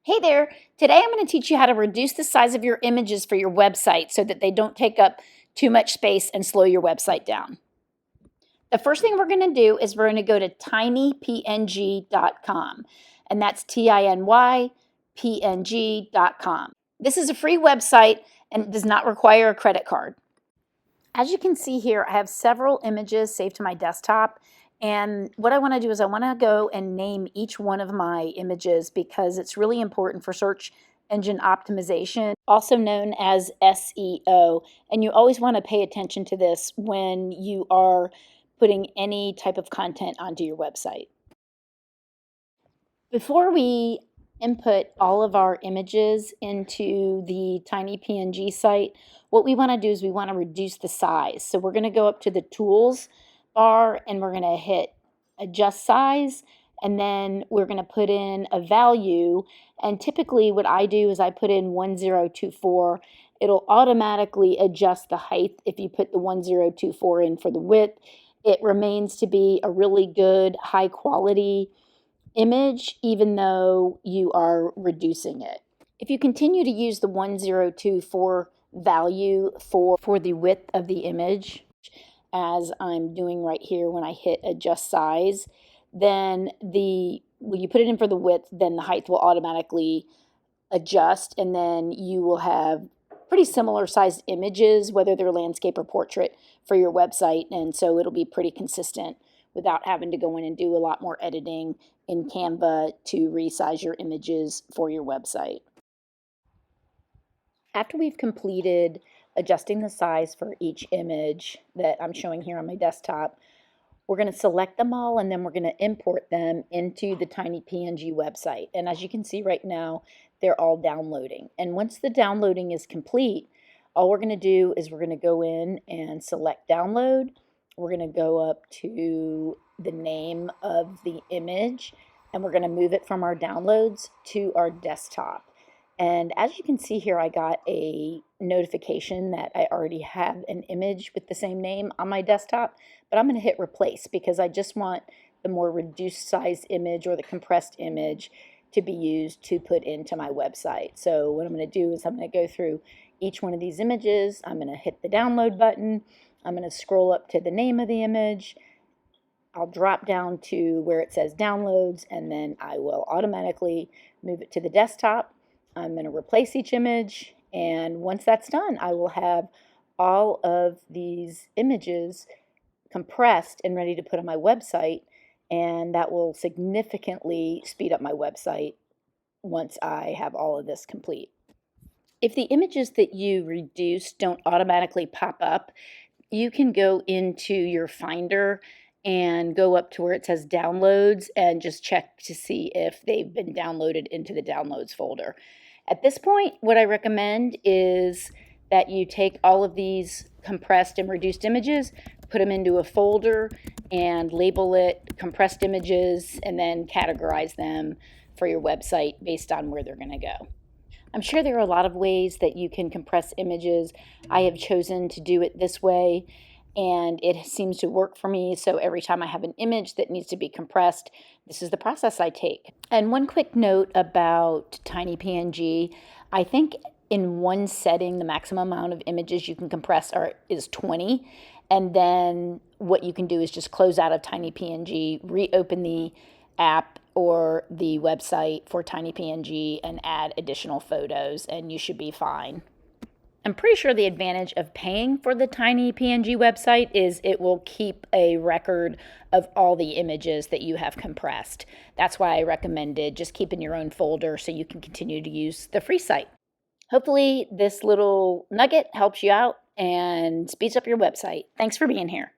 Hey there! Today I'm going to teach you how to reduce the size of your images for your website so that they don't take up too much space and slow your website down. The first thing we're going to do is we're going to go to tinypng.com, and that's tinypng.com. This is a free website and it does not require a credit card. As you can see here, I have several images saved to my desktop. And what I want to do is I want to go and name each one of my images because it's really important for search engine optimization, also known as SEO. And you always want to pay attention to this when you are putting any type of content onto your website. Before we input all of our images into the TinyPNG site, what we want to do is we want to reduce the size. So we're going to go up to the Tools bar and we're going to hit Adjust Size, and then we're going to put in a value. And typically what I do is I put in 1024. It'll automatically adjust the height if you put the 1024 in for the width. It remains to be a really good, high quality image, even though you are reducing it. If you continue to use the 1024 value for the width of the image, as I'm doing right here when I hit adjust size, then when you put it in for the width, then the height will automatically adjust, and then you will have pretty similar sized images, whether they're landscape or portrait, for your website, and so it'll be pretty consistent without having to go in and do a lot more editing in Canva to resize your images for your website. After we've completed adjusting the size for each image that I'm showing here on my desktop, we're going to select them all and then we're going to import them into the TinyPNG website. And as you can see right now, they're all downloading. And once the downloading is complete, all we're going to do is we're going to go in and select download. We're going to go up to the name of the image and we're going to move it from our downloads to our desktop. And as you can see here, I got a notification that I already have an image with the same name on my desktop, but I'm going to hit replace because I just want the more reduced size image or the compressed image to be used to put into my website. So what I'm going to do is I'm going to go through each one of these images. I'm going to hit the download button. I'm going to scroll up to the name of the image. I'll drop down to where it says downloads, and then I will automatically move it to the desktop. I'm going to replace each image, and once that's done, I will have all of these images compressed and ready to put on my website, and that will significantly speed up my website once I have all of this complete. If the images that you reduce don't automatically pop up, you can go into your Finder and go up to where it says downloads and just check to see if they've been downloaded into the downloads folder. At this point, what I recommend is that you take all of these compressed and reduced images, put them into a folder and label it compressed images, and then categorize them for your website based on where they're going to go. I'm sure there are a lot of ways that you can compress images. I have chosen to do it this way, and it seems to work for me. So every time I have an image that needs to be compressed, this is the process I take. And one quick note about TinyPNG, I think in one setting, the maximum amount of images you can compress is 20. And then what you can do is just close out of TinyPNG, reopen the app or the website for TinyPNG and add additional photos, and you should be fine. I'm pretty sure the advantage of paying for the TinyPNG website is it will keep a record of all the images that you have compressed. That's why I recommended just keeping your own folder so you can continue to use the free site. Hopefully this little nugget helps you out and speeds up your website. Thanks for being here.